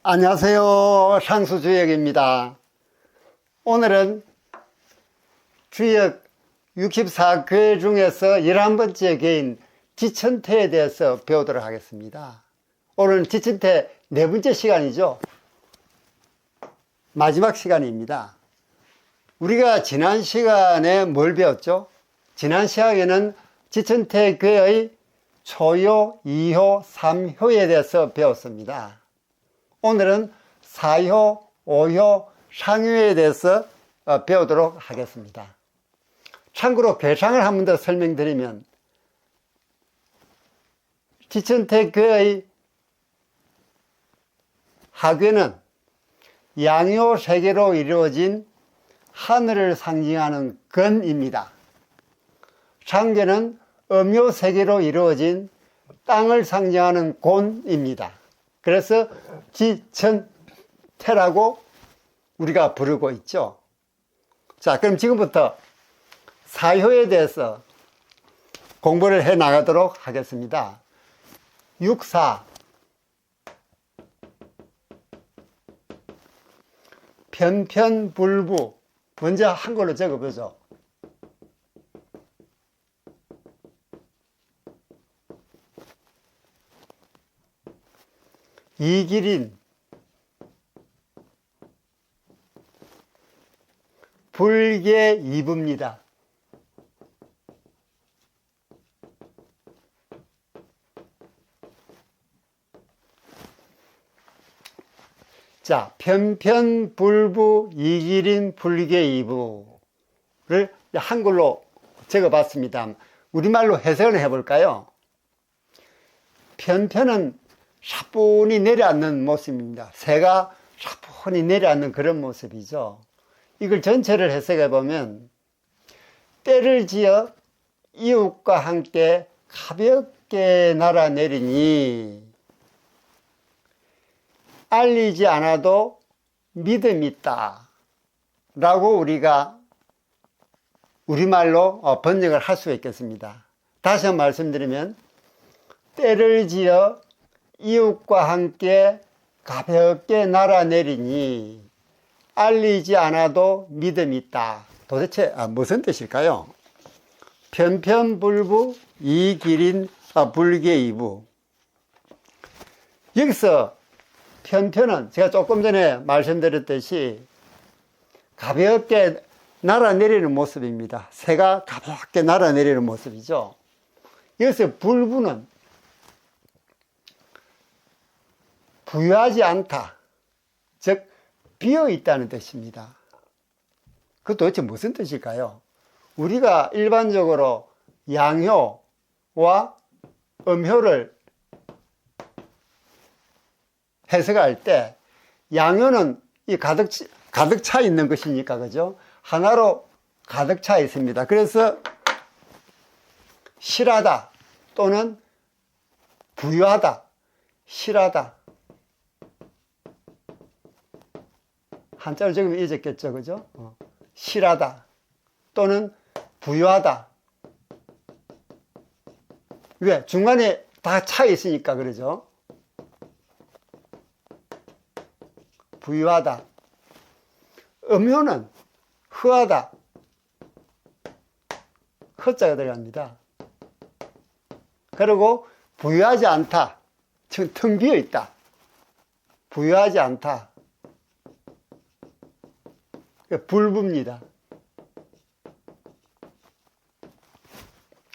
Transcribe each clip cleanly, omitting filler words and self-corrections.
안녕하세요. 상수주역입니다. 오늘은 주역 64궤 중에서 11번째 궤인 지천태에 대해서 배우도록 하겠습니다. 오늘은 지천태 4번째 시간이죠. 마지막 시간입니다. 우리가 지난 시간에 뭘 배웠죠? 지난 시간에는 지천태 궤의 초효, 2효, 3효에 대해서 배웠습니다. 오늘은 4효, 5효, 상효에 대해서 배우도록 하겠습니다. 참고로 궤상을 한 번 더 설명드리면, 지천태 궤의 하궤는 양효 3개로 이루어진 하늘을 상징하는 건입니다. 상궤는 음효 3개로 이루어진 땅을 상징하는 곤입니다. 그래서 지천태라고 우리가 부르고 있죠. 자, 그럼 지금부터 사효에 대해서 공부를 해 나가도록 하겠습니다. 육사, 편편불부, 먼저 한글로 적어보죠. 이기린, 불계이부입니다. 자, 편편불부, 이기린, 불계이부를 한글로 적어봤습니다. 우리말로 해석을 해볼까요? 편편은 사뿐히 내려앉는 모습입니다. 새가 사뿐히 내려앉는 그런 모습이죠. 이걸 전체를 해석해 보면, 때를 지어 이웃과 함께 가볍게 날아내리니 알리지 않아도 믿음이 있다 라고 우리가 우리말로 번역을 할 수 있겠습니다. 다시 한번 말씀드리면, 때를 지어 이웃과 함께 가볍게 날아내리니 알리지 않아도 믿음이 있다. 도대체 무슨 뜻일까요? 편편불부, 이기린, 불계이부. 여기서 편편은 제가 조금 전에 말씀드렸듯이 가볍게 날아내리는 모습입니다. 새가 가볍게 날아내리는 모습이죠. 여기서 불부는 부유하지 않다, 즉 비어있다는 뜻입니다. 그 도대체 무슨 뜻일까요? 우리가 일반적으로 양효와 음효를 해석할 때, 양효는 이 가득 차 있는 것이니까, 그죠? 하나로 가득 차 있습니다. 그래서 실하다 또는 부유하다, 실하다, 한자로 적으면 잊었겠죠, 그죠? 실하다 또는 부유하다. 왜? 중간에 다 차 있으니까 그러죠. 부유하다. 음효는 흐하다, 허자가 들어갑니다. 그리고 부유하지 않다, 즉 텅 비어 있다. 부유하지 않다, 불부입니다.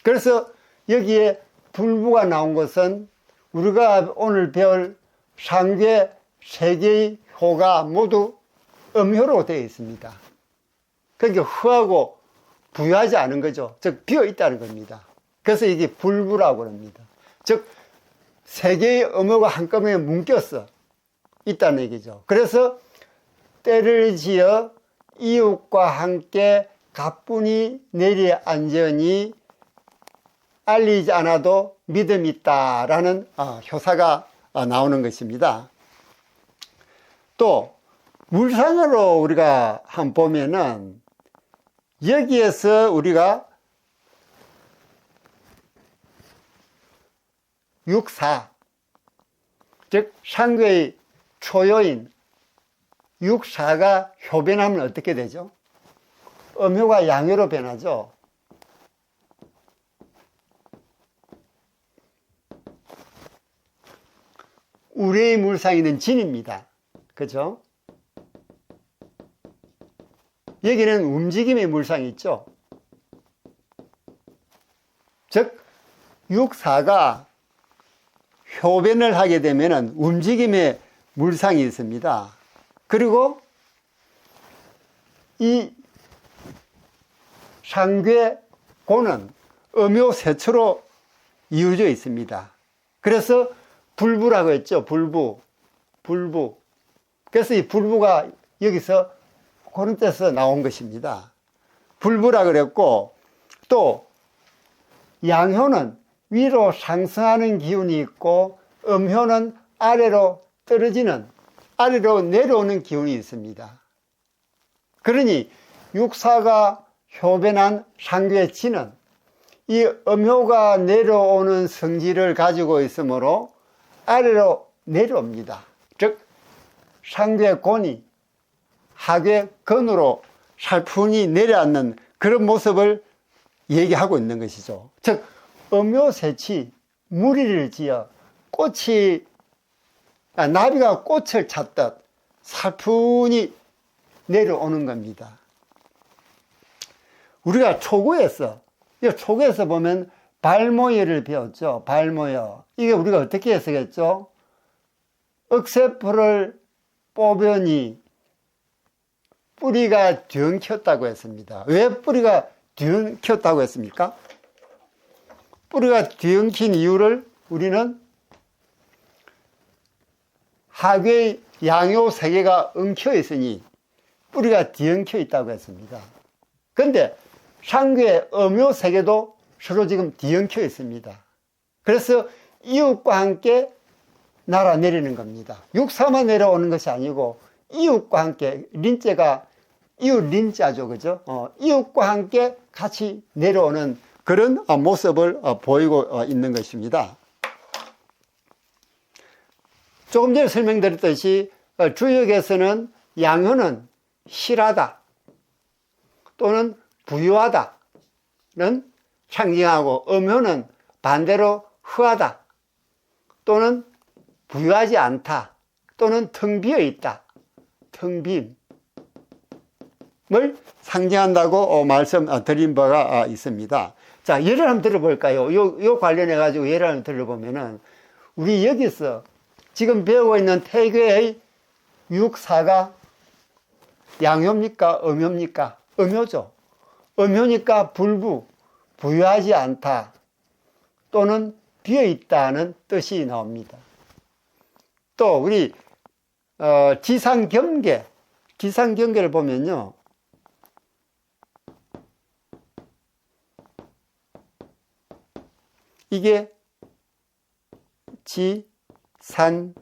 그래서 여기에 불부가 나온 것은 우리가 오늘 배울 상궤 3개의 효가 모두 음효로 되어 있습니다. 그러니까 흐하고 부유하지 않은 거죠. 즉 비어 있다는 겁니다. 그래서 이게 불부라고 합니다. 즉 3개의 음효가 한꺼번에 묶였어 있다는 얘기죠. 그래서 때를 지어 이웃과 함께 가뿐히 내려앉으니 알리지 않아도 믿음이 있다라는 효사가 나오는 것입니다. 또 물상으로 우리가 한번 보면은 여기에서 우리가 육사, 즉 상궤의 초요인 육사가 효변하면 어떻게 되죠? 음효가 양효로 변하죠. 우레의 물상이는 진입니다. 그죠? 여기는 움직임의 물상이 있죠. 즉 육사가 효변을 하게 되면 움직임의 물상이 있습니다. 그리고 이 상괴고는 음효세초로 이루어져 있습니다. 그래서 불부라고 했죠. 불부. 그래서 이 불부가 여기서 그런 뜻에서 나온 것입니다. 불부라 그랬고, 또 양효는 위로 상승하는 기운이 있고 음효는 아래로 떨어지는, 아래로 내려오는 기운이 있습니다. 그러니 육사가 효변한 상괴의 진은 이 음효가 내려오는 성질을 가지고 있으므로 아래로 내려옵니다. 즉 상괴곤이 하괴건으로 살풍이 내려앉는 그런 모습을 얘기하고 있는 것이죠. 즉 음효세치 무리를 지어 꽃이 나비가 꽃을 찾듯 살풍이 내려오는 겁니다. 우리가 초구에서 보면 발모여를 배웠죠. 발모여. 이게 우리가 어떻게 해석했죠? 억새풀을 뽑으니 뿌리가 뒤엉켰다고 했습니다. 왜 뿌리가 뒤엉켰다고 했습니까? 뿌리가 뒤엉킨 이유를 우리는 하괴의 양효 세 개가 엉켜 있으니 뿌리가 뒤엉켜 있다고 했습니다. 그런데 상괴의 음효 세 개도 서로 지금 뒤엉켜 있습니다. 그래서 이웃과 함께 날아내리는 겁니다. 육사만 내려오는 것이 아니고 이웃과 함께, 린자가 이웃 린자죠, 그죠? 이웃과 함께 같이 내려오는 그런 모습을 보이고 있는 것입니다. 조금 전에 설명드렸듯이 주역에서는 양효는 실하다 또는 부유하다는 상징하고 음효는 반대로 허하다 또는 부유하지 않다 또는 텅 비어 있다, 텅 빔을 상징한다고 말씀드린 바가 있습니다. 자, 예를 한번 들어볼까요? 요 관련해 가지고 예를 한번 들어보면은 우리 여기서 지금 배우고 있는 태괴의 육사가 양효입니까? 음효입니까? 음효죠. 음효니까 부유하지 않다 또는 비어있다는 뜻이 나옵니다. 또 우리 지상경계를 보면요, 이게 지산겸이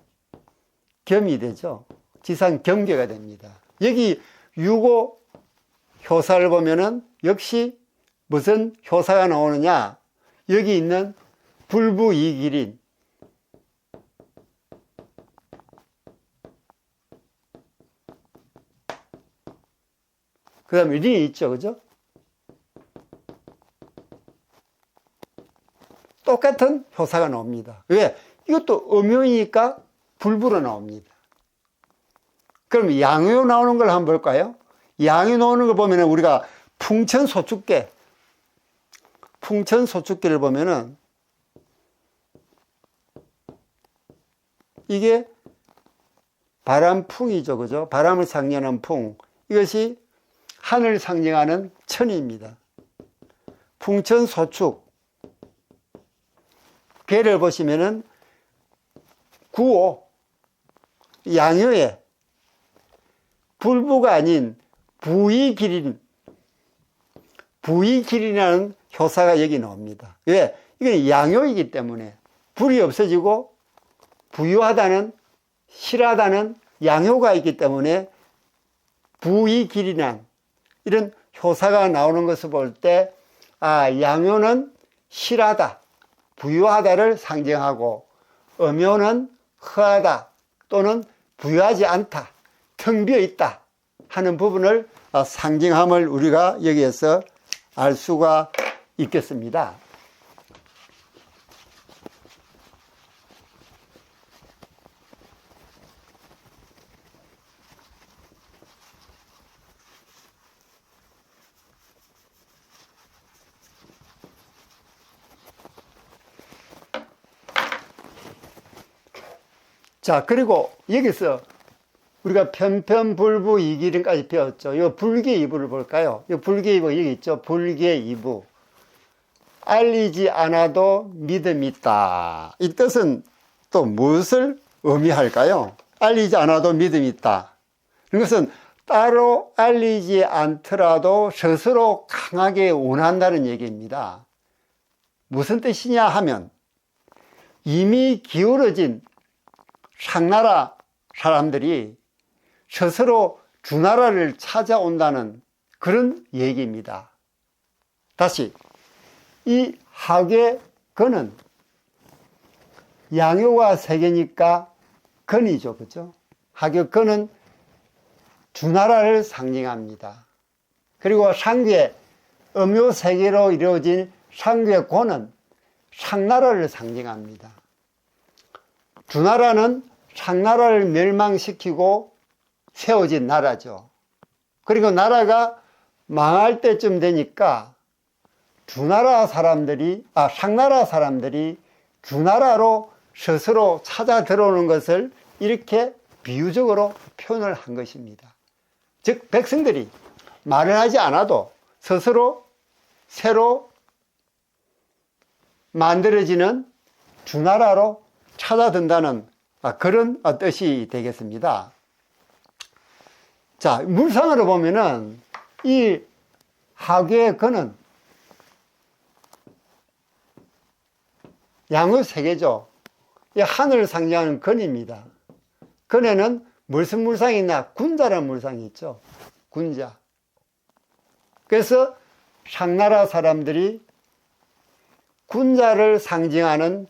되죠. 지상경계가 됩니다. 여기 유고 효사를 보면은 역시 무슨 효사가 나오느냐, 여기 있는 불부이기린, 그 다음에 린이 있죠, 그죠? 똑같은 효사가 나옵니다. 왜? 이것도 음효이니까 불부로 나옵니다. 그럼 양효 나오는 걸 한번 볼까요? 양효 나오는 걸 보면 우리가 풍천소축계를 보면은 이게 바람풍이죠, 그죠? 바람을 상징하는 풍. 이것이 하늘을 상징하는 천입니다. 풍천소축. 괴를 보시면은 구오, 양효에 불부가 아닌 부이길이라는 효사가 여기 나옵니다. 왜? 이건 양효이기 때문에 불이 없어지고 부유하다는, 실하다는 양효가 있기 때문에 부이길이란 이런 효사가 나오는 것을 볼 때, 양효는 실하다, 부유하다를 상징하고 음효는 허하다 또는 부유하지 않다, 텅 비어 있다 하는 부분을 상징함을 우리가 여기에서 알 수가 있겠습니다. 자, 그리고 여기서 우리가 편편불부이기림까지 배웠죠. 이 불계이부를 볼까요? 이 불계이부 여기 있죠. 불계이부. 알리지 않아도 믿음이 있다. 이 뜻은 또 무엇을 의미할까요? 알리지 않아도 믿음이 있다. 이것은 따로 알리지 않더라도 스스로 강하게 원한다는 얘기입니다. 무슨 뜻이냐 하면 이미 기울어진 상나라 사람들이 스스로 주나라를 찾아온다는 그런 얘기입니다. 다시 이 하괴근은 양요가 세 개니까 근이죠, 그죠? 하괴근은 주나라를 상징합니다. 그리고 상괴 음요 세 개로 이루어진 상괴고는 상나라를 상징합니다. 주나라는 상나라를 멸망시키고 세워진 나라죠. 그리고 나라가 망할 때쯤 되니까 상나라 사람들이 주나라로 스스로 찾아 들어오는 것을 이렇게 비유적으로 표현을 한 것입니다. 즉 백성들이 말을 하지 않아도 스스로 새로 만들어지는 주나라로 찾아든다는 그런 뜻이 되겠습니다. 자, 물상으로 보면은 이 하괴근은 양의 세계죠. 이 하늘을 상징하는 근입니다. 근에는 무슨 물상이 있나? 군자라는 물상이 있죠. 군자. 그래서 상나라 사람들이 군자를 상징하는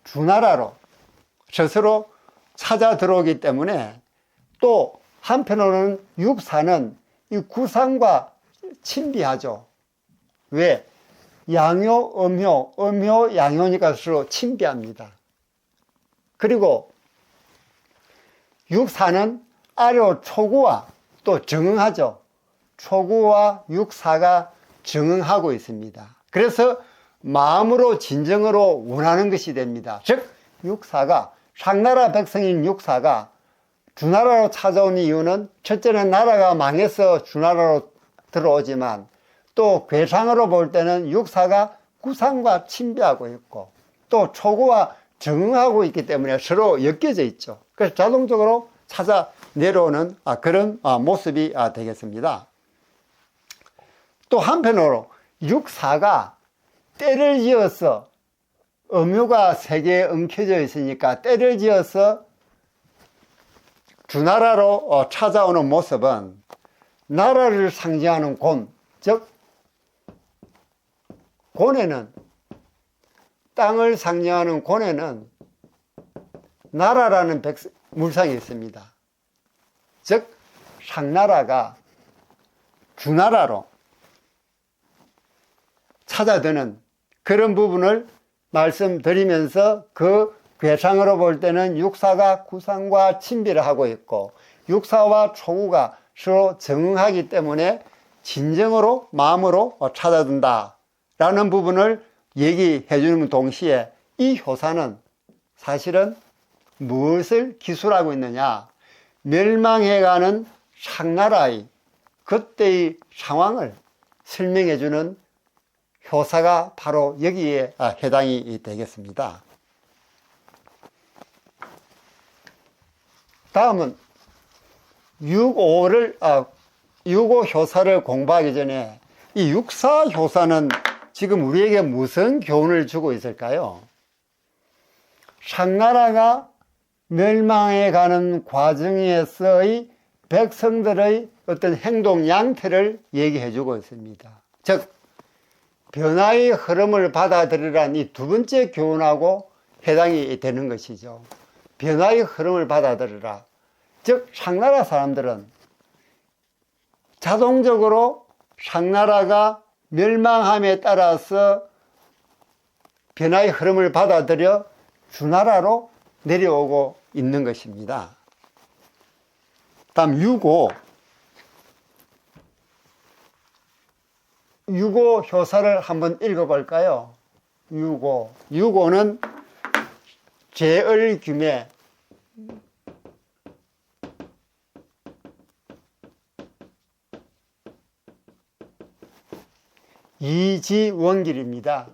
주나라로 스스로 찾아 들어오기 때문에 또 한편으로는 육사는 이 구상과 친비하죠. 왜? 양요, 음요, 양요니까 서로 친비합니다. 그리고 육사는 아래로 초구와 또 정응하죠. 초구와 육사가 정응하고 있습니다. 그래서 마음으로 진정으로 원하는 것이 됩니다. 즉 육사가 상나라 백성인 육사가 주나라로 찾아온 이유는 첫째는 나라가 망해서 주나라로 들어오지만 또 괴상으로 볼 때는 육사가 구상과 친비하고 있고 또 초구와 정응하고 있기 때문에 서로 엮여져 있죠. 그래서 자동적으로 찾아 내려오는 그런 모습이 되겠습니다. 또 한편으로 육사가 때를 지어서 음유가 세계에 엉켜져 있으니까 때를 지어서 주나라로 찾아오는 모습은 나라를 상징하는 곤, 즉 곤에는 땅을 상징하는 곤에는 나라라는 물상이 있습니다. 즉 상나라가 주나라로 찾아드는 그런 부분을 말씀드리면서 그 괴상으로 볼 때는 육사가 구상과 친비를 하고 있고 육사와 초구가 서로 정응하기 때문에 진정으로 마음으로 찾아든다 라는 부분을 얘기해 주는 동시에 이 효사는 사실은 무엇을 기술하고 있느냐, 멸망해가는 상나라의 그때의 상황을 설명해 주는 효사가 바로 여기에 해당이 되겠습니다. 다음은 6호 효사를 공부하기 전에 이 육사 효사는 지금 우리에게 무슨 교훈을 주고 있을까요? 상나라가 멸망해 가는 과정에서의 백성들의 어떤 행동 양태를 얘기해 주고 있습니다. 즉 변화의 흐름을 받아들이란 이 두 번째 교훈하고 해당이 되는 것이죠. 변화의 흐름을 받아들여라. 즉 상나라 사람들은 자동적으로 상나라가 멸망함에 따라서 변화의 흐름을 받아들여 주나라로 내려오고 있는 것입니다. 다음 유고 효사를 한번 읽어볼까요? 유고는 제얼규매, 이지원길입니다.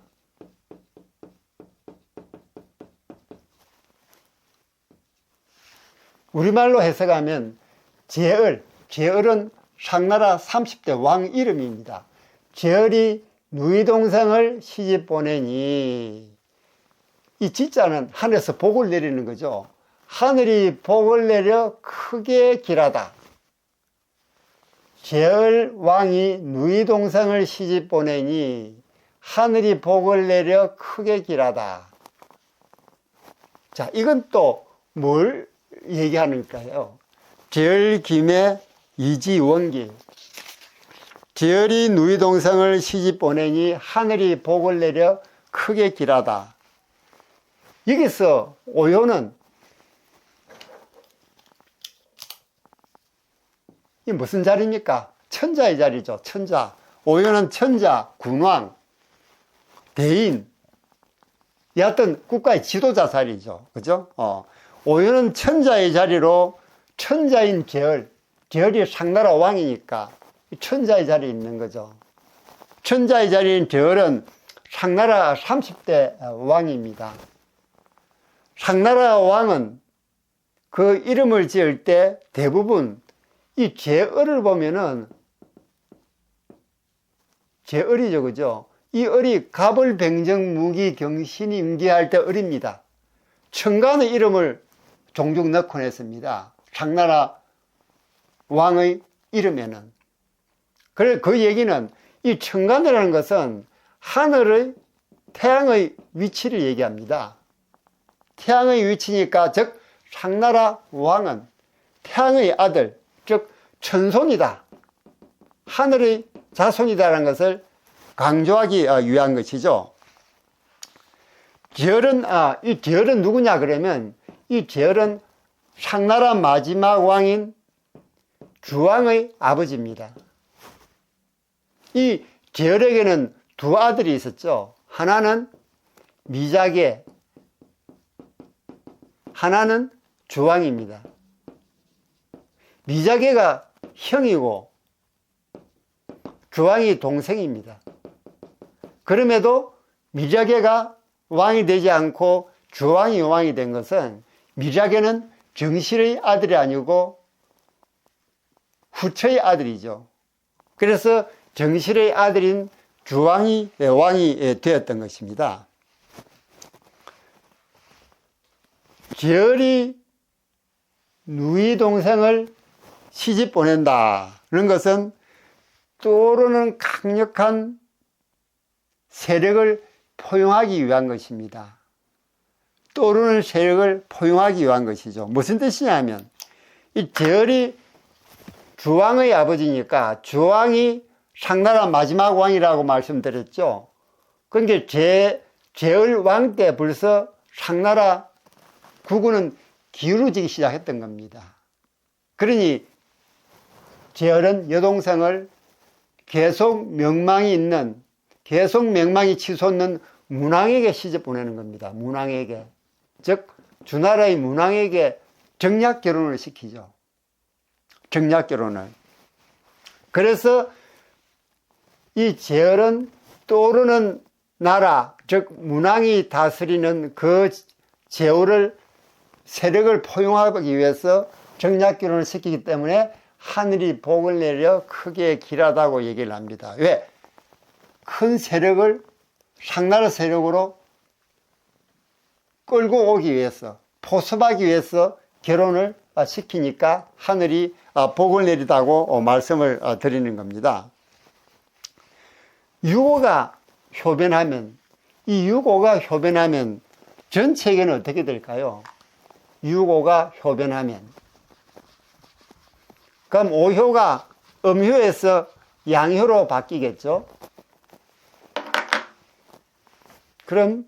우리말로 해석하면 제얼은 상나라 30대 왕 이름입니다. 제얼이 누이동생을 시집 보내니, 이 지자는 하늘에서 복을 내리는 거죠. 하늘이 복을 내려 크게 길하다. 제얼 왕이 누이동생을 시집 보내니 하늘이 복을 내려 크게 길하다. 자, 이건 또 뭘 얘기하는가요? 제얼 김의 이지원길. 제얼이 누이동생을 시집 보내니 하늘이 복을 내려 크게 길하다. 여기서 오요는 이 무슨 자리입니까? 천자의 자리죠. 천자. 오요는 천자, 군왕, 대인, 여하튼 국가의 지도자 자리죠. 그죠? 오요는 천자의 자리로 천자인 제얼이 상나라 왕이니까 천자의 자리에 있는 거죠. 천자의 자리인 제얼은 상나라 30대 왕입니다. 상나라 왕은 그 이름을 지을 때 대부분 이 제얼을 보면은 제얼이죠, 그죠? 이 을이 갑을병정 무기 경신이 임기할 때 을입니다. 천간의 이름을 종종 넣곤 했습니다. 상나라 왕의 이름에는. 그래, 그 얘기는 이 천간이라는 것은 하늘의 태양의 위치를 얘기합니다. 태양의 위치니까, 즉 상나라 왕은 태양의 아들, 즉 천손이다, 하늘의 자손이다라는 것을 강조하기 위한 것이죠. 이 제얼은 누구냐 그러면, 이 제얼은 상나라 마지막 왕인 주왕의 아버지입니다. 이 제얼에게는 두 아들이 있었죠. 하나는 미자계, 하나는 주왕입니다. 미자계가 형이고 주왕이 동생입니다. 그럼에도 미자계가 왕이 되지 않고 주왕이 왕이 된 것은, 미자계는 정실의 아들이 아니고 후처의 아들이죠. 그래서 정실의 아들인 주왕이 왕이 되었던 것입니다. 제얼이 누이 동생을 시집 보낸다는 것은 떠오르는 강력한 세력을 포용하기 위한 것입니다. 떠오르는 세력을 포용하기 위한 것이죠. 무슨 뜻이냐면, 이 제얼이 주왕의 아버지니까 주왕이 상나라 마지막 왕이라고 말씀드렸죠. 그러니까 제얼 왕 때 벌써 상나라 국군은 기울어지기 시작했던 겁니다. 그러니 제얼은 여동생을 계속 명망이 치솟는 문왕에게 시집 보내는 겁니다. 문왕에게. 즉 주나라의 문왕에게 정략 결혼을 시키죠. 정략 결혼을. 그래서 이 제얼은 떠오르는 나라, 즉 문왕이 다스리는 그 제후를 세력을 포용하기 위해서 정략 결혼을 시키기 때문에 하늘이 복을 내려 크게 길하다고 얘기를 합니다. 왜? 큰 세력을 상나라 세력으로 끌고 오기 위해서, 포섭하기 위해서 결혼을 시키니까 하늘이 복을 내리다고 말씀을 드리는 겁니다. 유고가 효변하면, 이 유고가 효변하면 전체계는 어떻게 될까요? 유고가 효변하면 그럼 오효가 음효에서 양효로 바뀌겠죠. 그럼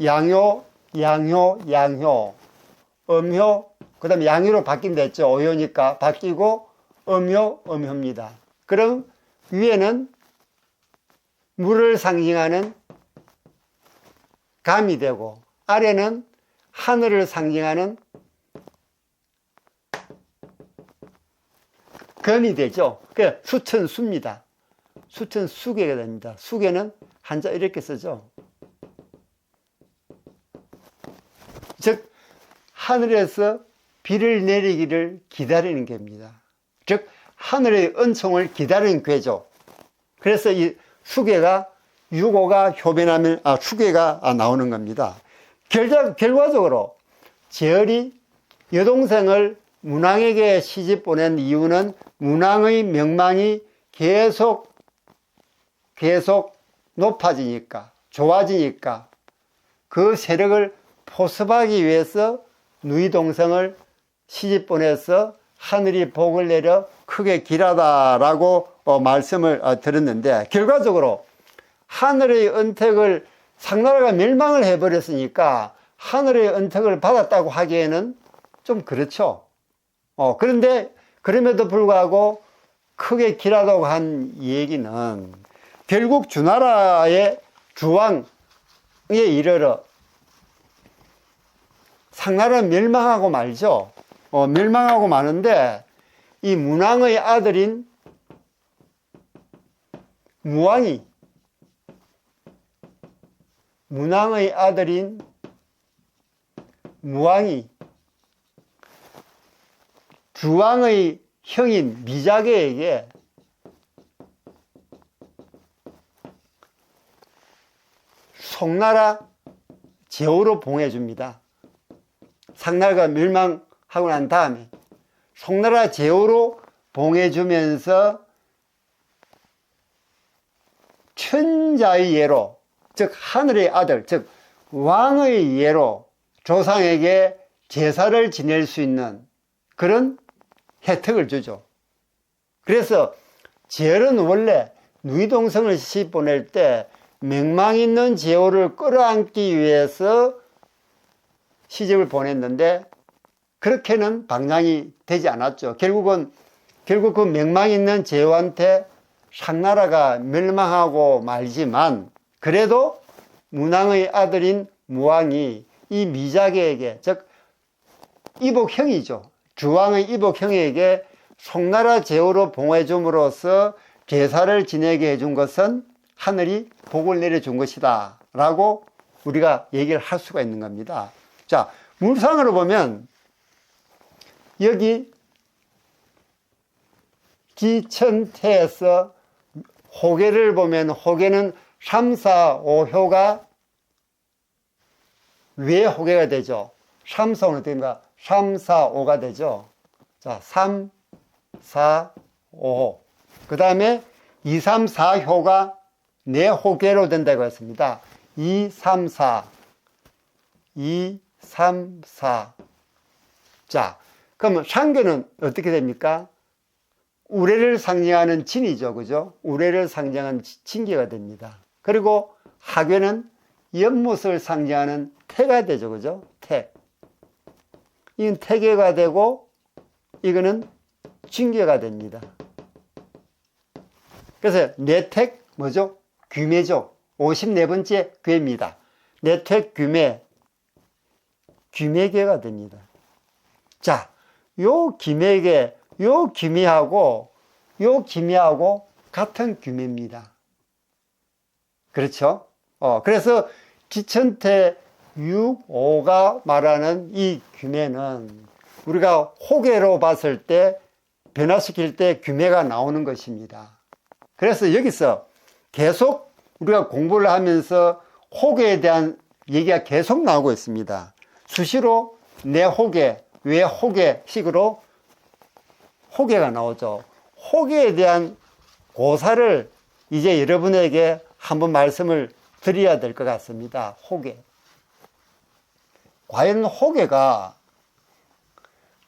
양효, 양효, 양효, 음효, 그 다음에 양효로 바뀐다 했죠. 오효니까 바뀌고 음효, 음효입니다. 그럼 위에는 물을 상징하는 감이 되고 아래는 하늘을 상징하는 금이 되죠. 그 수천수입니다. 수천수계가 됩니다. 수계는 한자 이렇게 쓰죠. 즉 하늘에서 비를 내리기를 기다리는 괴입니다. 즉 하늘의 은총을 기다리는 괴죠. 그래서 이 수계가 유고가 효변하면 수계가 나오는 겁니다. 결과적으로 재열이 여동생을 문왕에게 시집 보낸 이유는 문왕의 명망이 계속 높아지니까, 좋아지니까 그 세력을 포섭하기 위해서 누이동생을 시집 보내서 하늘이 복을 내려 크게 길하다라고 말씀을 드렸는데, 결과적으로 하늘의 은택을 상나라가 멸망을 해버렸으니까 하늘의 은택을 받았다고 하기에는 좀 그렇죠. 그런데 그럼에도 불구하고 크게 길하다고 한 얘기는 결국 주나라의 주왕에 이르러 상나라는 멸망하고 말죠. 멸망하고 마는데 이 문왕의 아들인 문왕의 아들인 무왕이 주왕의 형인 미자계에게 송나라 제후로 봉해줍니다. 상나라가 멸망하고 난 다음에 송나라 제후로 봉해주면서 천자의 예로, 즉 하늘의 아들, 즉 왕의 예로 조상에게 제사를 지낼 수 있는 그런 혜택을 주죠. 그래서 제열은 원래 누이동생을 시집 보낼 때 명망 있는 제후를 끌어안기 위해서 시집을 보냈는데 그렇게는 방향이 되지 않았죠. 결국 그 명망 있는 제후한테 상나라가 멸망하고 말지만 그래도 문왕의 아들인 무왕이 이 미자계에게, 즉 이복형이죠. 주왕의 이복형에게 송나라 제후로 봉해줌으로써 제사를 지내게 해준 것은 하늘이 복을 내려준 것이다 라고 우리가 얘기를 할 수가 있는 겁니다. 자, 물상으로 보면 여기 기천태에서 호계를 보면 호계는 3, 4, 5효가 왜 호계가 되죠? 3, 4, 5는 어떻게 됩니까? 3, 4, 5가 되죠. 자, 3, 4, 5호. 그 다음에 2, 3, 4효가 네 호계로 된다고 했습니다. 2, 3, 4. 2, 3, 4. 자, 그러면 상계는 어떻게 됩니까? 우레를 상징하는 진이죠. 그죠? 우레를 상징하는 진계가 됩니다. 그리고 하계는 연못을 상징하는 태가 되죠. 그죠? 태. 이건 태계가 되고, 이거는 진계가 됩니다. 그래서 내택, 뭐죠? 귀매죠. 54번째 괴입니다. 내택 귀매, 귀매계가 됩니다. 자, 요 귀매계, 요 귀매하고 같은 귀매입니다. 그렇죠? 그래서 기천태 6, 5가 말하는 이 귀매는 우리가 호계로 봤을 때 변화시킬 때 귀매가 나오는 것입니다. 그래서 여기서 계속 우리가 공부를 하면서 호계에 대한 얘기가 계속 나오고 있습니다. 수시로 내 호계, 왜 호계 식으로 호계가 나오죠. 호계에 대한 고사를 이제 여러분에게 한번 말씀을 드려야 될 것 같습니다. 호계. 과연 호계가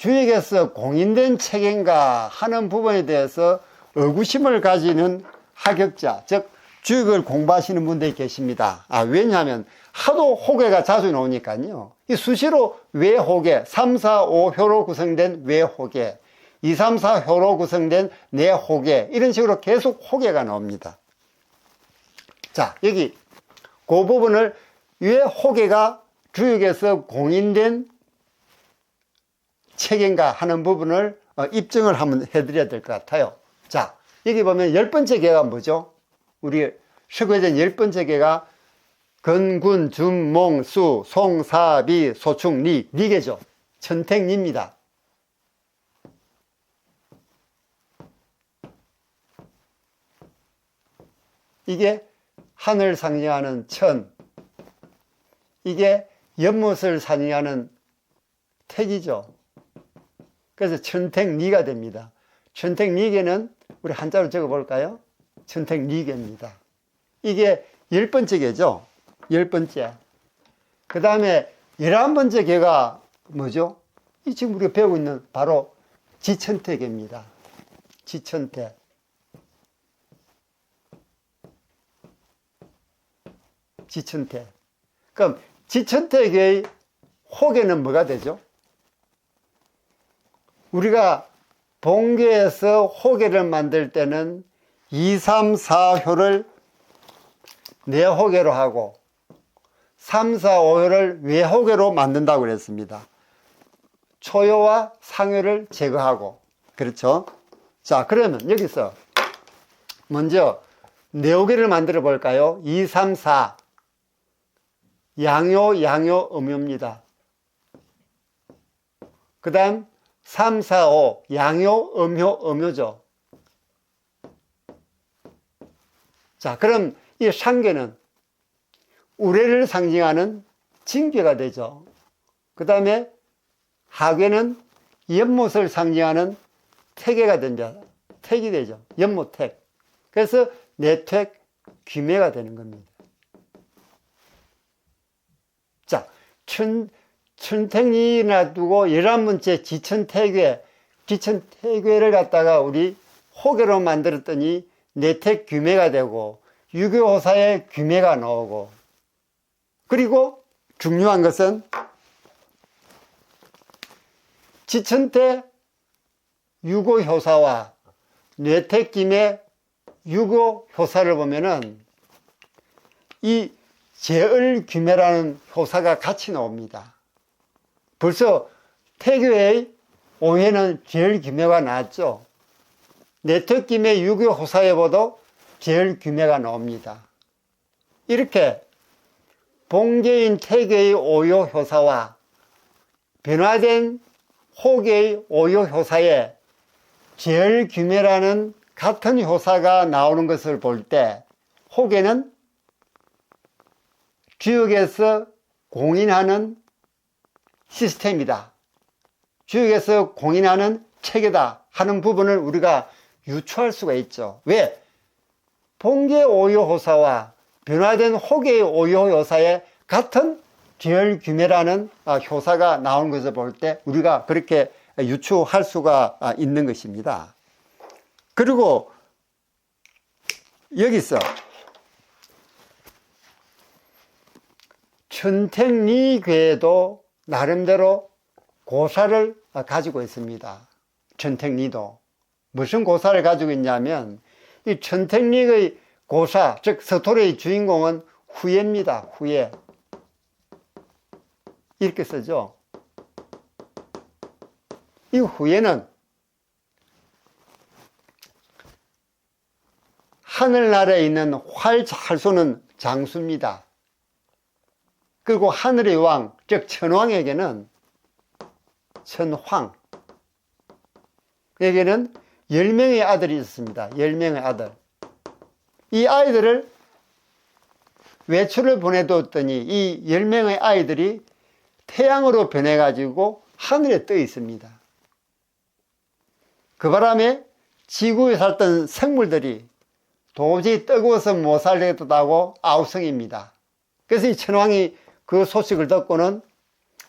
주역에서 공인된 책인가 하는 부분에 대해서 의구심을 가지는 하격자, 즉 주역을 공부하시는 분들이 계십니다. 왜냐하면 하도 호계가 자주 나오니까요. 이 수시로 외호계, 3, 4, 5효로 구성된 외호계, 2, 3, 4효로 구성된 내호계, 이런 식으로 계속 호계가 나옵니다. 자, 여기 그 부분을 왜 호계가 주역에서 공인된 책인가 하는 부분을 입증을 한번 해드려야 될 것 같아요. 자, 여기 보면 10번째 개가 뭐죠? 우리 서구에전 10번째 개가 건군, 준, 몽, 수, 송, 사, 비, 소충, 리, 리개죠. 천택리입니다. 이게 하늘 상징하는 천, 이게 연못을 상징하는 택이죠. 그래서 천택리가 됩니다. 천택리개는 우리 한자로 적어볼까요? 천택리개입니다. 이게 10번째 개죠. 10번째. 그 다음에 11번째 개가 뭐죠? 이 지금 우리가 배우고 있는 바로 지천택입니다. 지천택. 지천택. 그럼 지천택의 호계는 뭐가 되죠? 우리가 본계에서 호계를 만들 때는 2, 3, 4효를 내호계로 하고 3, 4, 5효를 외호계로 만든다고 그랬습니다. 초효와 상효를 제거하고. 그렇죠? 자, 그러면 여기서 먼저 내호계를 만들어 볼까요? 2, 3, 4 양효, 양효, 음효입니다. 그 다음 3, 4, 5 양효, 음효, 음효죠. 자, 그럼 이 상계는 우레를 상징하는 징계가 되죠. 그 다음에 하계는 연못을 상징하는 태계가 된다. 택이 되죠. 연못택. 그래서 내택, 귀매가 되는 겁니다. 자, 천택리 놔두고 11번째 지천택괴, 지천택괴를 갖다가 우리 호계로 만들었더니 내택 귀매가 되고 유교호사의 귀매가 나오고, 그리고 중요한 것은 지천택 유고효사와 뇌택 귀매 유고효사를 보면은 이 제을귀매라는 효사가 같이 나옵니다. 벌써 태교의 5회는 제을귀매가 나왔죠. 내택귀매 유교호사에보다 제을귀매가 나옵니다. 이렇게 본계인 태교의 5요 효사와 변화된 호계의 5요 효사에 제을귀매라는 같은 효사가 나오는 것을 볼 때 호계는 주역에서 공인하는 시스템이다, 주역에서 공인하는 체계다 하는 부분을 우리가 유추할 수가 있죠. 왜? 본계 5요 호사와 변화된 호계의 5요 효사에 같은 제을귀매라는 효사가 나오는 것을 볼 때 우리가 그렇게 유추할 수가 있는 것입니다. 그리고 여기서 천택리괴도 나름대로 고사를 가지고 있습니다. 천택리도 무슨 고사를 가지고 있냐면 이 천택리의 고사, 즉 서토리의 주인공은 후예입니다. 후예. 이렇게 쓰죠. 이 후예는 하늘나라에 있는 활 잘 쏘는 장수입니다. 그리고 하늘의 왕, 즉 천왕에게는 천황, 에게는 10명의 아들이 있습니다. 10명의 아들. 이 아이들을 외출을 보내뒀더니 이 10명의 아이들이 태양으로 변해가지고 하늘에 떠 있습니다. 그 바람에 지구에 살던 생물들이 도저히 뜨거워서 못 살겠다고 아우성입니다. 그래서 이 천왕이 그 소식을 듣고는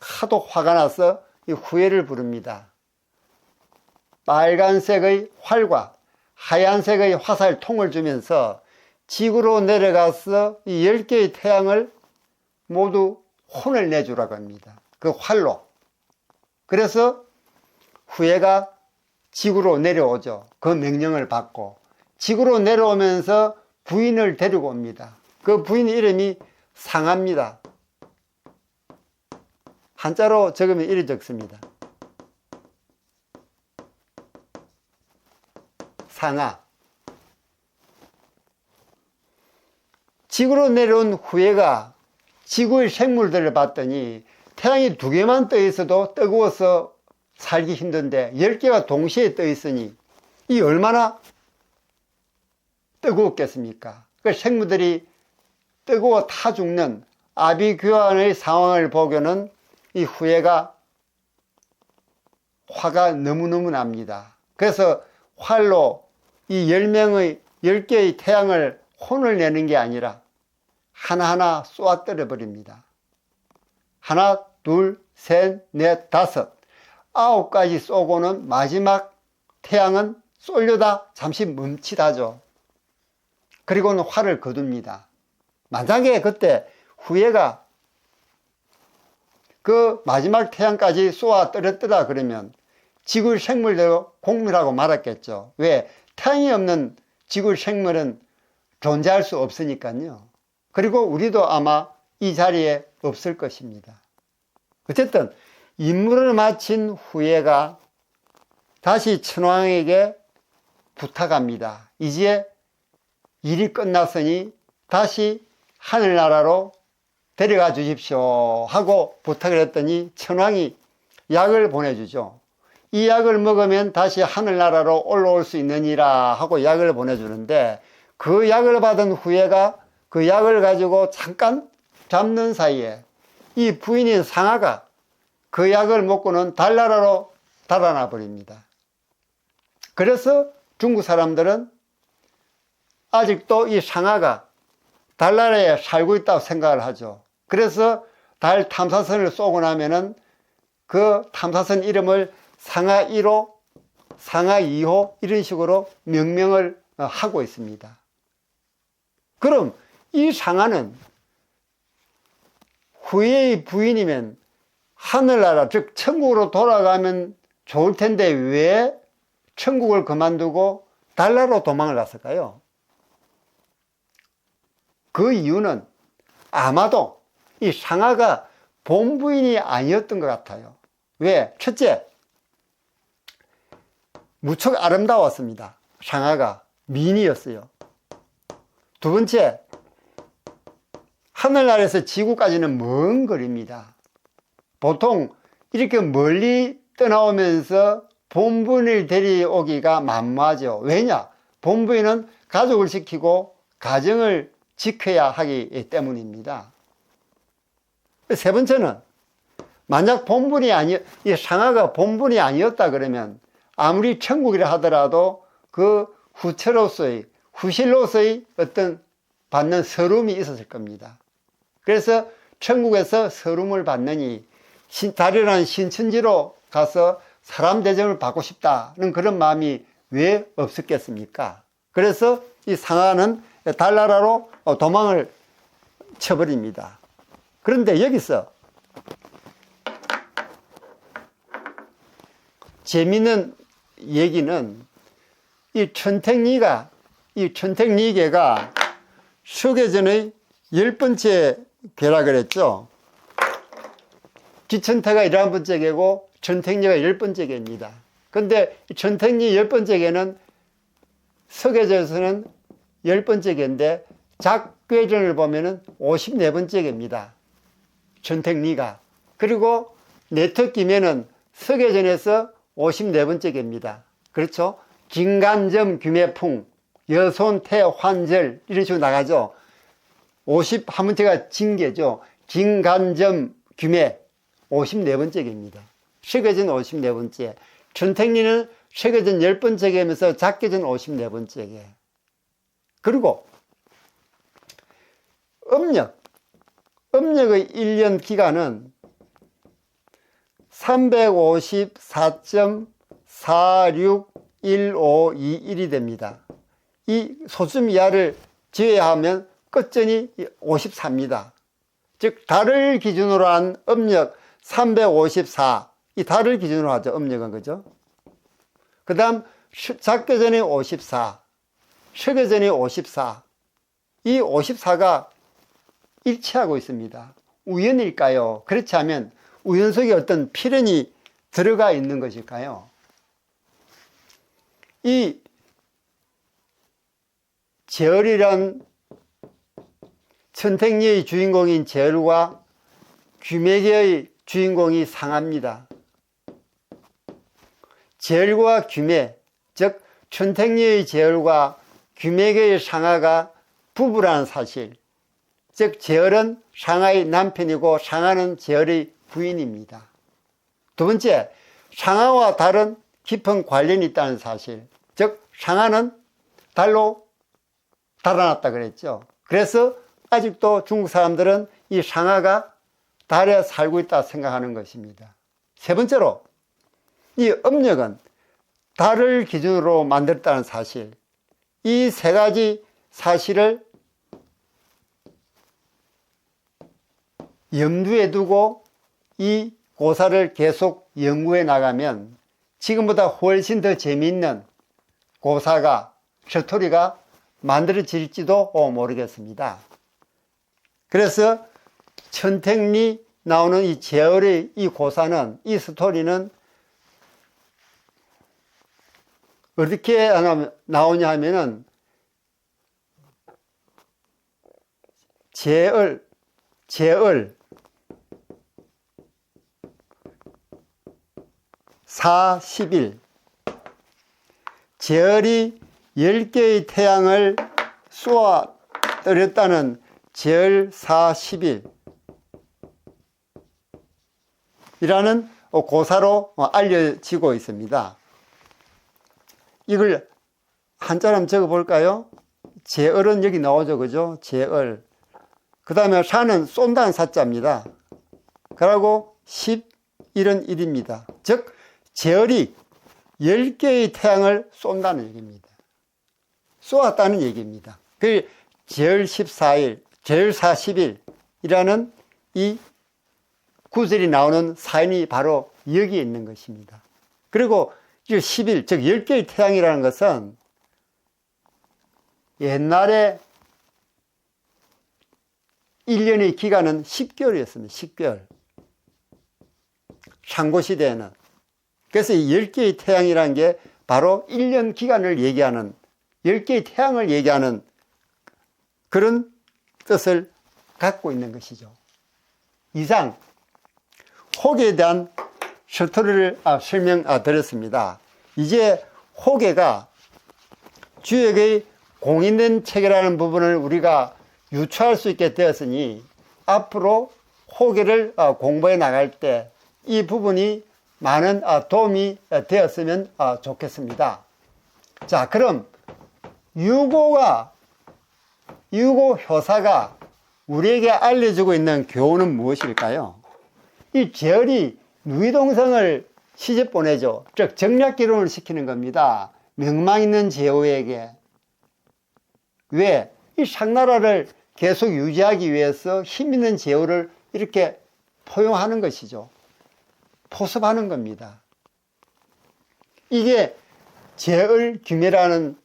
하도 화가 나서 이 후예를 부릅니다. 빨간색의 활과 하얀색의 화살통을 주면서 지구로 내려가서 이 10개의 태양을 모두 혼을 내주라고 합니다. 그 활로. 그래서 후예가 지구로 내려오죠. 그 명령을 받고 지구로 내려오면서 부인을 데리고 옵니다. 그 부인 이름이 상아입니다. 한자로 적으면 이리 적습니다. 상아. 지구로 내려온 후예가 지구의 생물들을 봤더니 태양이 2개만 떠 있어도 뜨거워서 살기 힘든데 10개가 동시에 떠 있으니 이 얼마나 뜨거웠겠습니까? 그 생물들이 뜨거워 타 죽는 아비규환의 상황을 보고는 이 후예가 화가 너무너무 납니다. 그래서 활로 이 10개의 태양을 혼을 내는 게 아니라 하나하나 쏘아 때려버립니다. 하나, 둘, 셋, 넷, 다섯, 9가지 쏘고는 마지막 태양은 쏠려다 잠시 멈칫하죠. 그리고는 활을 거둡니다. 만약에 그때 후예가 그 마지막 태양까지 쏘아 떨어뜨라 그러면 지구 생물대로 공멸하고 말았겠죠. 왜? 태양이 없는 지구 생물은 존재할 수 없으니까요. 그리고 우리도 아마 이 자리에 없을 것입니다. 어쨌든 임무를 마친 후예가 다시 천왕에게 부탁합니다. 이제 일이 끝났으니 다시 하늘나라로 데려가 주십시오 하고 부탁을 했더니 천왕이 약을 보내주죠. 이 약을 먹으면 다시 하늘나라로 올라올 수 있느니라 하고 약을 보내주는데 그 약을 받은 후예가 그 약을 가지고 잠깐 잡는 사이에 이 부인인 상아가 그 약을 먹고는 달나라로 달아나 버립니다. 그래서 중국 사람들은 아직도 이 상아가 달나라에 살고 있다고 생각을 하죠. 그래서 달 탐사선을 쏘고 나면은 그 탐사선 이름을 상아 1호, 상아 2호 이런 식으로 명명을 하고 있습니다. 그럼 이 상아는 후예의 부인이면 하늘나라, 즉 천국으로 돌아가면 좋을 텐데 왜 천국을 그만두고 달나라로 도망을 갔을까요? 그 이유는 아마도 이 상아가 본부인이 아니었던 것 같아요. 왜? 첫째, 무척 아름다웠습니다. 상아가 미인이었어요. 두 번째, 하늘나라에서 지구까지는 먼 거리입니다. 보통 이렇게 멀리 떠나오면서 본부인을 데려오기가 만무하죠. 왜냐? 본부인은 가족을 지키고 가정을 지켜야 하기 때문입니다. 세 번째는 만약 이 상아가 본분이 아니었다 그러면 아무리 천국이라 하더라도 그 후실로서의 어떤 받는 서름이 있었을 겁니다. 그래서 천국에서 서름을 받느니 달이라는 신천지로 가서 사람 대접을 받고 싶다는 그런 마음이 왜 없었겠습니까? 그래서 이 상아는 달나라로 도망을 쳐버립니다. 그런데 여기서 재미있는 얘기는 이 천택리계가 서계전의 10번째 괴라 그랬죠. 기천태가 11번째 괴고 천택리가 10번째 괴입니다. 근데 천택리 10번째 괴는 서계전에서는 10번째 괴인데 작괴전을 보면은 54번째 괴입니다. 천택리가. 그리고 내특기면은 서계전에서 54번째 괴입니다. 그렇죠? 긴간점 규매풍, 여손태 환절 이런 식으로 나가죠. 51번째가 징계죠. 긴간점 규매 54번째 괴입니다. 서계전 54번째. 천택리는 서계전 10번째 괴면서 작계전 54번째 괴. 그리고 음력의 1년 기간은 354.4 461521이 됩니다. 이 소수점 이하를 제외하면 끝전이 54입니다. 즉 달을 기준으로 한 음력 354, 이 달을 기준으로 하죠. 음력은 그죠? 그 다음 작계전이 54, 설계전이 54. 이 54가 일치하고 있습니다. 우연일까요? 그렇지 않으면 우연 속에 어떤 필연이 들어가 있는 것일까요? 이 제얼이란 천택리의 주인공인 제얼과 귀매계의 주인공이 상합니다. 제얼과 귀매, 즉 천택리의 제얼과 귀매계의 상하가 부부라는 사실, 즉 제얼은 상하의 남편이고 상하는 제얼의 부인입니다. 두 번째, 상하와 달은 깊은 관련이 있다는 사실, 즉 상하는 달로 달아났다 그랬죠. 그래서 아직도 중국 사람들은 이 상하가 달에 살고 있다 생각하는 것입니다. 세 번째로, 이 음력은 달을 기준으로 만들었다는 사실, 이 세 가지 사실을 염두에 두고 이 고사를 계속 연구해 나가면 지금보다 훨씬 더 재미있는 고사가, 스토리가 만들어질지도 모르겠습니다. 그래서 천택리 나오는 이 제얼의 이 고사는, 이 스토리는 어떻게 나오냐 하면은 제얼 40일, 제얼이 10개의 태양을 쏘아 떨었다는 제얼 40일 이라는 고사로 알려지고 있습니다. 이걸 한자로 한번 적어 볼까요? 제얼은 여기 나오죠, 그죠? 제얼. 그 다음에 사는 쏜다는 사자입니다. 그리고 10일은 1입니다. 즉 제얼이 10개의 태양을 쏜다는 얘기입니다. 쏘았다는 얘기입니다. 그 제얼 14일, 제얼 40일이라는 이 구절이 나오는 사인이 바로 여기에 있는 것입니다. 그리고 10일, 즉 10개의 태양이라는 것은 옛날에 1년의 기간은 10개월이었습니다. 10개월. 상고시대에는. 그래서 이 10개의 태양이라는 게 바로 1년 기간을 얘기하는, 10개의 태양을 얘기하는 그런 뜻을 갖고 있는 것이죠. 이상 호계에 대한 스토리를 설명드렸습니다. 이제 호계가 주역의 공인된 체계라는 부분을 우리가 유추할 수 있게 되었으니 앞으로 호계를 공부해 나갈 때 이 부분이 많은 도움이 되었으면 좋겠습니다. 자, 그럼 유고 효사가 우리에게 알려주고 있는 교훈은 무엇일까요? 이 제얼이 누이동성을 시집 보내죠. 즉 정략기론을 시키는 겁니다. 명망 있는 제후에게. 왜? 이 상나라를 계속 유지하기 위해서 힘 있는 제후를 이렇게 포용하는 것이죠. 포섭하는 겁니다. 이게 제얼규매라는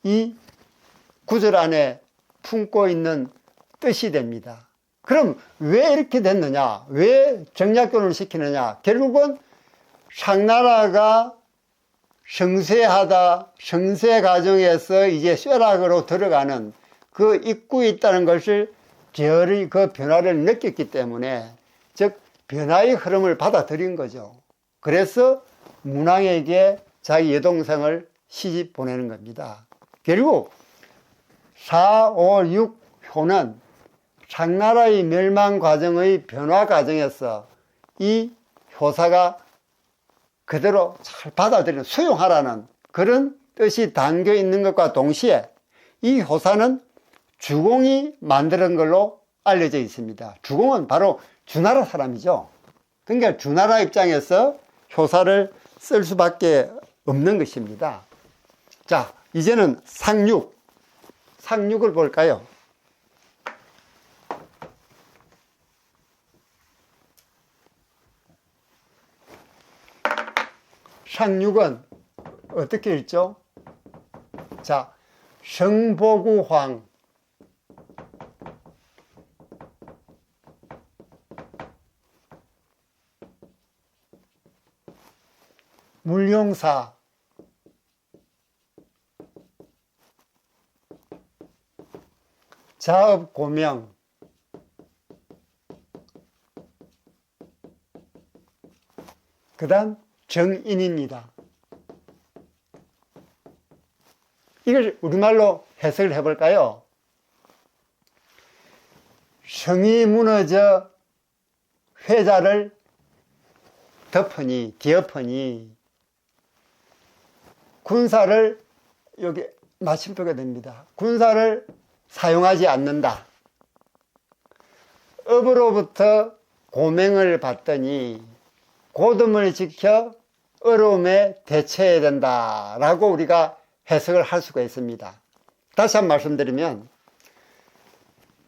이 구절 안에 품고 있는 뜻이 됩니다. 그럼 왜 이렇게 됐느냐? 왜 정략교론을 시키느냐? 결국은 상나라가 성세하다, 성세 과정에서 이제 쇠락으로 들어가는 그 입구에 있다는 것을 제얼이 그 변화를 느꼈기 때문에, 즉 변화의 흐름을 받아들인 거죠. 그래서 문왕에게 자기 여동생을 시집 보내는 겁니다. 결국 4, 5, 6 효는 상나라의 멸망 과정의 변화 과정에서 이 효사가 그대로 잘 받아들이는, 수용하라는 그런 뜻이 담겨 있는 것과 동시에 이 효사는 주공이 만드는 걸로 알려져 있습니다. 주공은 바로 주나라 사람이죠. 그러니까 주나라 입장에서 효사를 쓸 수밖에 없는 것입니다. 자, 이제는 상륙을 볼까요? 상륙은 어떻게 읽죠? 자, 성보구황, 물용사, 자업고명, 그 다음 정인입니다. 이걸 우리말로 해석을 해볼까요? 성이 무너져 회자를 뒤엎으니 군사를 여기 마침표가 됩니다. 군사를 사용하지 않는다. 업으로부터 고명을 받더니 고듬을 지켜 어려움에 대처해야 된다라고 우리가 해석을 할 수가 있습니다. 다시 한번 말씀드리면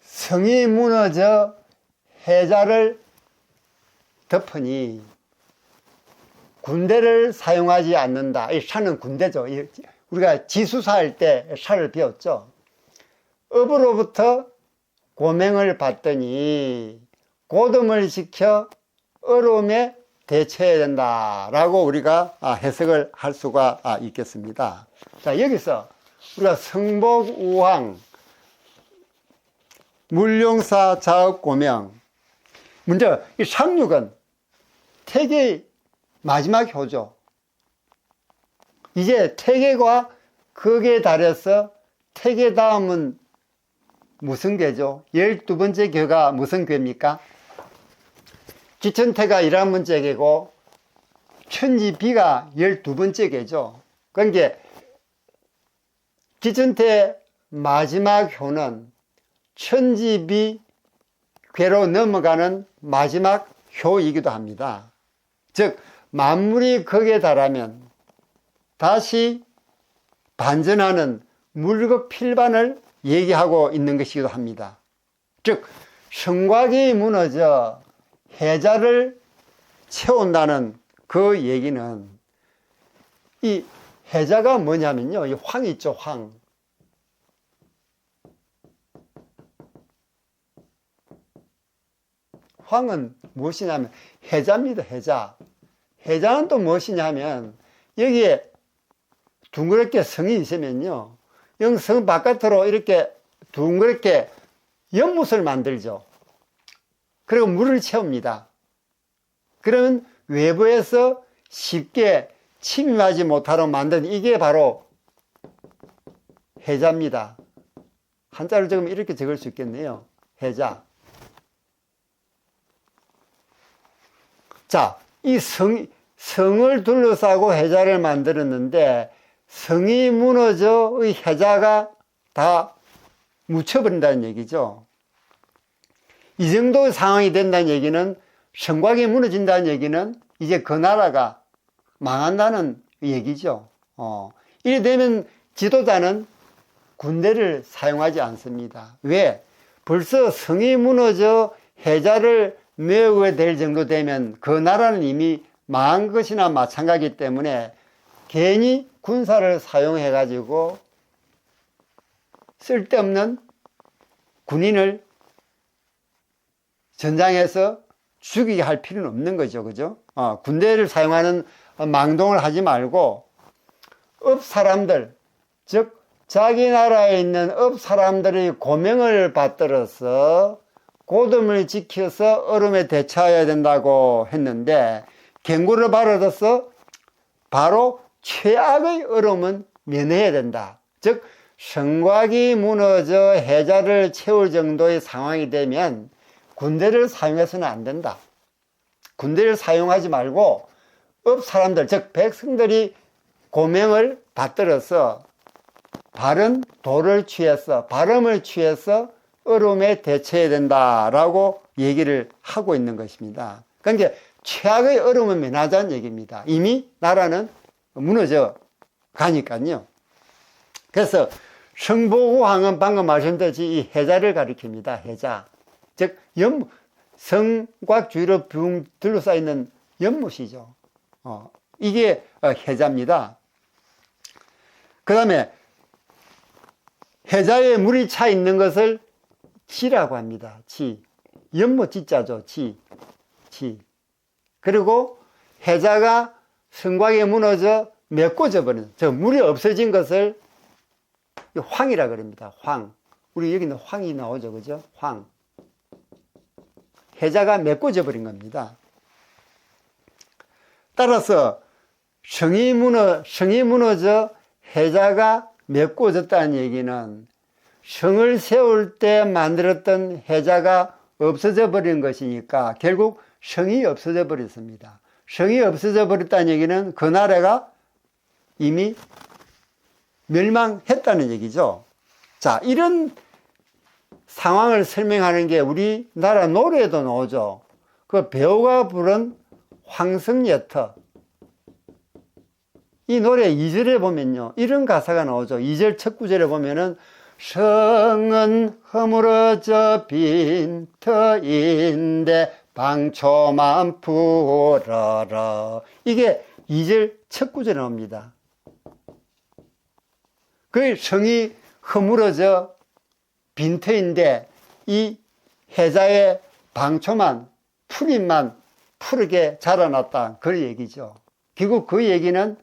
성이 무너져 해자를 덮으니 군대를 사용하지 않는다. 이 샤는 군대죠. 우리가 지수사할 때 샤를 배웠죠. 업으로부터 고명을 받더니 고듬을 지켜 어려움에 대처해야 된다라고 우리가 해석을 할 수가 있겠습니다. 자, 여기서 우리가 성복우왕, 물용사, 자업고명, 먼저 이 상륙은 태계의 마지막 효죠. 이제 태계가 극에 달해서 태계 다음은 무슨 괴죠? 12번째 괴가 무슨 괴입니까? 기천태가 11번째 괴고 천지비가 12번째 괴죠. 그러니까 기천태 마지막 효는 천지비 괴로 넘어가는 마지막 효이기도 합니다. 즉 만물이 극에 달하면 다시 반전하는 물극필반을 얘기하고 있는 것이기도 합니다. 즉 성곽이 무너져 해자를 채운다는 그 얘기는 이 해자가 뭐냐면요, 이 황 있죠, 황. 황은 무엇이냐면 해자입니다. 해자는 또 무엇이냐면 여기에 둥그렇게 성이 있으면요, 영 성 바깥으로 이렇게 둥그렇게 연못을 만들죠. 그리고 물을 채웁니다. 그러면 외부에서 쉽게 침입하지 못하도록 만든 이게 바로 해자입니다. 한자를 적으면 이렇게 적을 수 있겠네요. 해자. 자, 이 성을 둘러싸고 해자를 만들었는데 성이 무너져 이 해자가 다 묻혀버린다는 얘기죠. 이 정도 상황이 된다는 얘기는, 성곽이 무너진다는 얘기는 이제 그 나라가 망한다는 얘기죠. 이래 되면 지도자는 군대를 사용하지 않습니다. 왜? 벌써 성이 무너져 해자를 메우게 될 정도 되면 그 나라는 이미 망한 것이나 마찬가지이기 때문에 괜히 군사를 사용해 가지고 쓸데없는 군인을 전장에서 죽이게 할 필요는 없는 거죠. 그죠? 군대를 사용하는 망동을 하지 말고 업 사람들, 즉 자기 나라에 있는 업 사람들의 고명을 받들어서 고듬을 지켜서 얼음에 대처해야 된다고 했는데 경고를 받아서 바로 최악의 얼음은 면해야 된다. 즉 성곽이 무너져 해자를 채울 정도의 상황이 되면 군대를 사용해서는 안 된다. 군대를 사용하지 말고 업 사람들, 즉 백성들이 고명을 받들어서 바른 도를 취해서, 발음을 취해서 얼음에 대처해야 된다라고 얘기를 하고 있는 것입니다. 그러니까 최악의 어려움을 면하자는 얘기입니다. 이미 나라는 무너져 가니까요. 그래서 성보고황은 방금 말씀드렸듯이 이 해자를 가리킵니다. 해자. 즉, 성곽주위로 붕 둘러싸이는 연못이죠. 이게 해자입니다. 그 다음에 해자에 물이 차 있는 것을 지라고 합니다. 지. 연못 지자죠. 지. 그리고 해자가 성곽에 무너져 메꿔져 버린, 물이 없어진 것을 황이라 그럽니다. 황. 우리 여기는 황이 나오죠. 그죠? 황. 해자가 메꿔져 버린 겁니다. 따라서 성이 무너져 해자가 메꿔졌다는 얘기는 성을 세울 때 만들었던 해자가 없어져 버린 것이니까 결국 성이 없어져 버렸습니다. 성이 없어져 버렸다는 얘기는 그 나라가 이미 멸망했다는 얘기죠. 자, 이런 상황을 설명하는 게 우리나라 노래에도 나오죠. 그 배우가 부른 황성예터. 이 노래 2절에 보면요, 이런 가사가 나오죠. 2절 첫 구절에 보면은 성은 허물어져 빈 터인데 방초만 풀어라. 이게 2절 첫 구절에 나옵니다. 그 성이 허물어져 빈 터인데 이 해자의 방초만, 풀잎만 푸르게 자라났다. 그 얘기죠. 결국 그 얘기는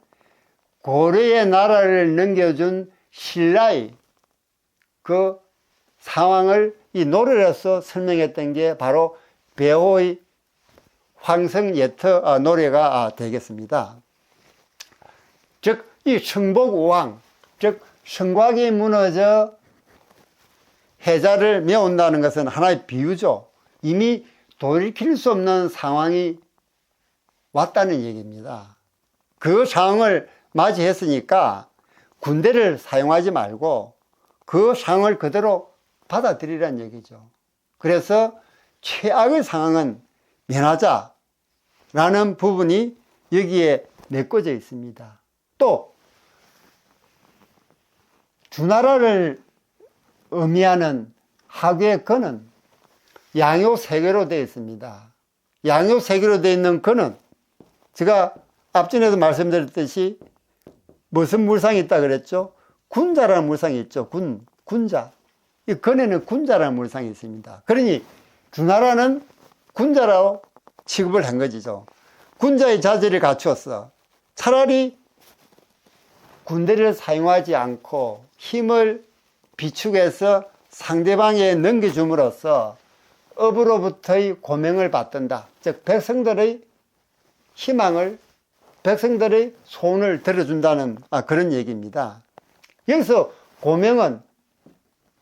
고려의 나라를 넘겨준 신라의 그 상황을 이 노래로서 설명했던 게 바로 배호의 황성예터 노래가 되겠습니다. 즉, 이 성복우황, 즉 성곽이 무너져 해자를 메운다는 것은 하나의 비유죠. 이미 돌이킬 수 없는 상황이 왔다는 얘기입니다. 그 상황을 맞이했으니까 군대를 사용하지 말고 그 상황을 그대로 받아들이라는 얘기죠. 그래서 최악의 상황은 면하자라는 부분이 여기에 메꿔져 있습니다. 또 주나라를 의미하는 하괴의 건은 양요 세 개로 되어 있습니다. 양요 세 개로 되어 있는 건은 제가 앞전에도 말씀드렸듯이 무슨 물상이 있다 그랬죠? 군자라는 물상이 있죠. 군자. 이 건에는 군자라는 물상이 있습니다. 그러니 주나라는 군자라고 취급을 한 것이죠. 군자의 자질을 갖추었어. 차라리 군대를 사용하지 않고 힘을 비축해서 상대방에 넘겨줌으로써 업으로부터의 고명을 받든다. 즉 백성들의 희망을, 백성들의 소원을 들어준다는 그런 얘기입니다. 여기서 고명은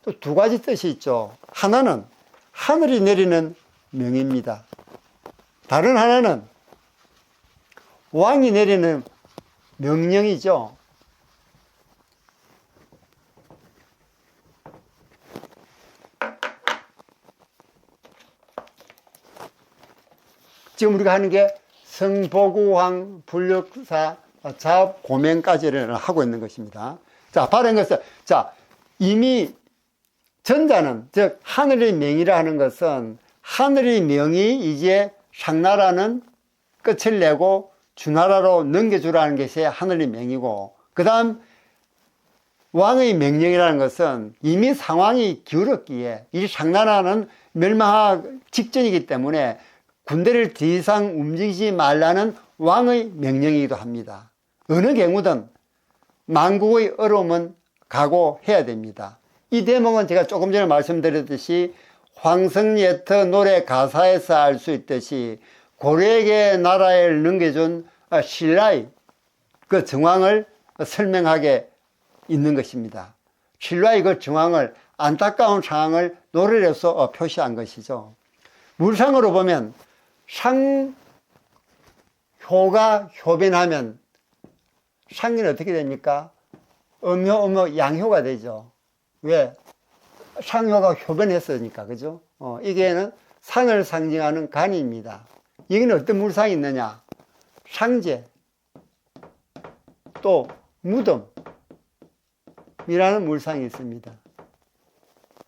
또 두 가지 뜻이 있죠. 하나는 하늘이 내리는 명입니다. 다른 하나는 왕이 내리는 명령이죠. 지금 우리가 하는 게 성보고황 불력사 자업 고명까지를 하고 있는 것입니다. 자, 바로 이것은, 자, 이미 전자는, 즉, 하늘의 명이라 하는 것은 하늘의 명이 이제 상나라는 끝을 내고 주나라로 넘겨주라는 것이 하늘의 명이고, 그 다음 왕의 명령이라는 것은 이미 상황이 기울었기에 이 상나라는 멸망하기 직전이기 때문에 군대를 더 이상 움직이지 말라는 왕의 명령이기도 합니다. 어느 경우든 만국의 어려움은 각오해야 됩니다. 이 대목은 제가 조금 전에 말씀드렸듯이 황성예터 노래 가사에서 알 수 있듯이 고려에게 나라를 넘겨준 신라의 그 정황을 설명하게 있는 것입니다. 신라의 그 정황을, 안타까운 상황을 노래로서 표시한 것이죠. 물상으로 보면 상효가 효변하면 상은 어떻게 됩니까? 음효, 양효가 되죠. 왜? 상효가 효변했으니까, 그죠? 이게는 상을 상징하는 간입니다. 여기는 어떤 물상이 있느냐? 상제, 또 무덤이라는 물상이 있습니다.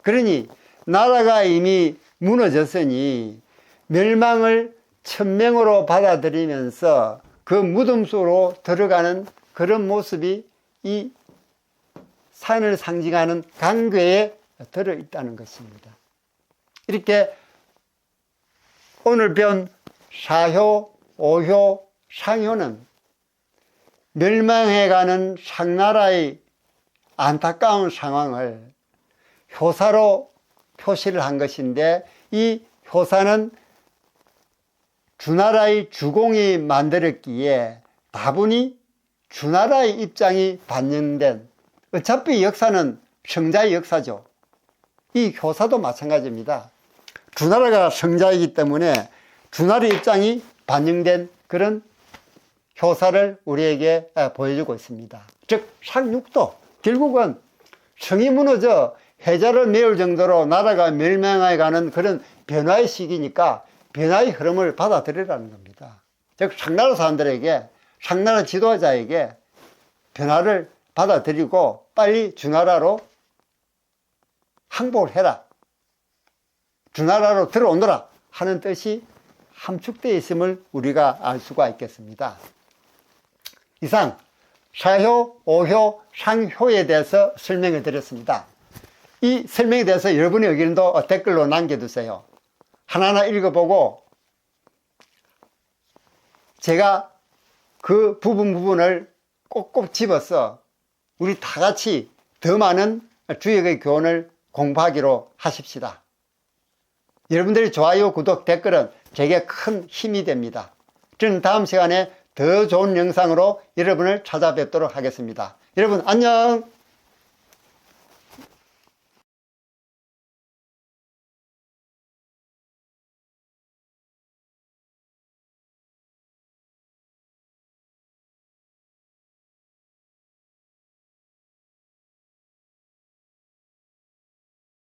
그러니 나라가 이미 무너졌으니 멸망을 천명으로 받아들이면서 그 무덤 속으로 들어가는 그런 모습이 이 산을 상징하는 강궤에 들어있다는 것입니다. 이렇게 오늘 배운 사효, 오효, 상효는 멸망해가는 상나라의 안타까운 상황을 효사로 표시를 한 것인데, 이 효사는 주나라의 주공이 만들었기에 다분히 주나라의 입장이 반영된, 어차피 역사는 성자의 역사죠. 이 효사도 마찬가지입니다. 주나라가 성자이기 때문에 주나라의 입장이 반영된 그런 효사를 우리에게 보여주고 있습니다. 즉 상육도 결국은 성이 무너져 해자를 메울 정도로 나라가 멸망해 가는 그런 변화의 시기니까 변화의 흐름을 받아들이라는 겁니다. 즉 상나라 사람들에게, 상나라 지도자에게 변화를 받아들이고 빨리 주나라로 항복을 해라, 주나라로 들어오너라 하는 뜻이 함축되어 있음을 우리가 알 수가 있겠습니다. 이상 사효, 오효, 상효에 대해서 설명을 드렸습니다. 이 설명에 대해서 여러분의 의견도 댓글로 남겨두세요. 하나하나 읽어보고 제가 그 부분을 꼭꼭 집어서 우리 다 같이 더 많은 주역의 교훈을 공부하기로 하십시다. 여러분들의 좋아요, 구독, 댓글은 제게 큰 힘이 됩니다. 저는 다음 시간에 더 좋은 영상으로 여러분을 찾아뵙도록 하겠습니다. 여러분 안녕!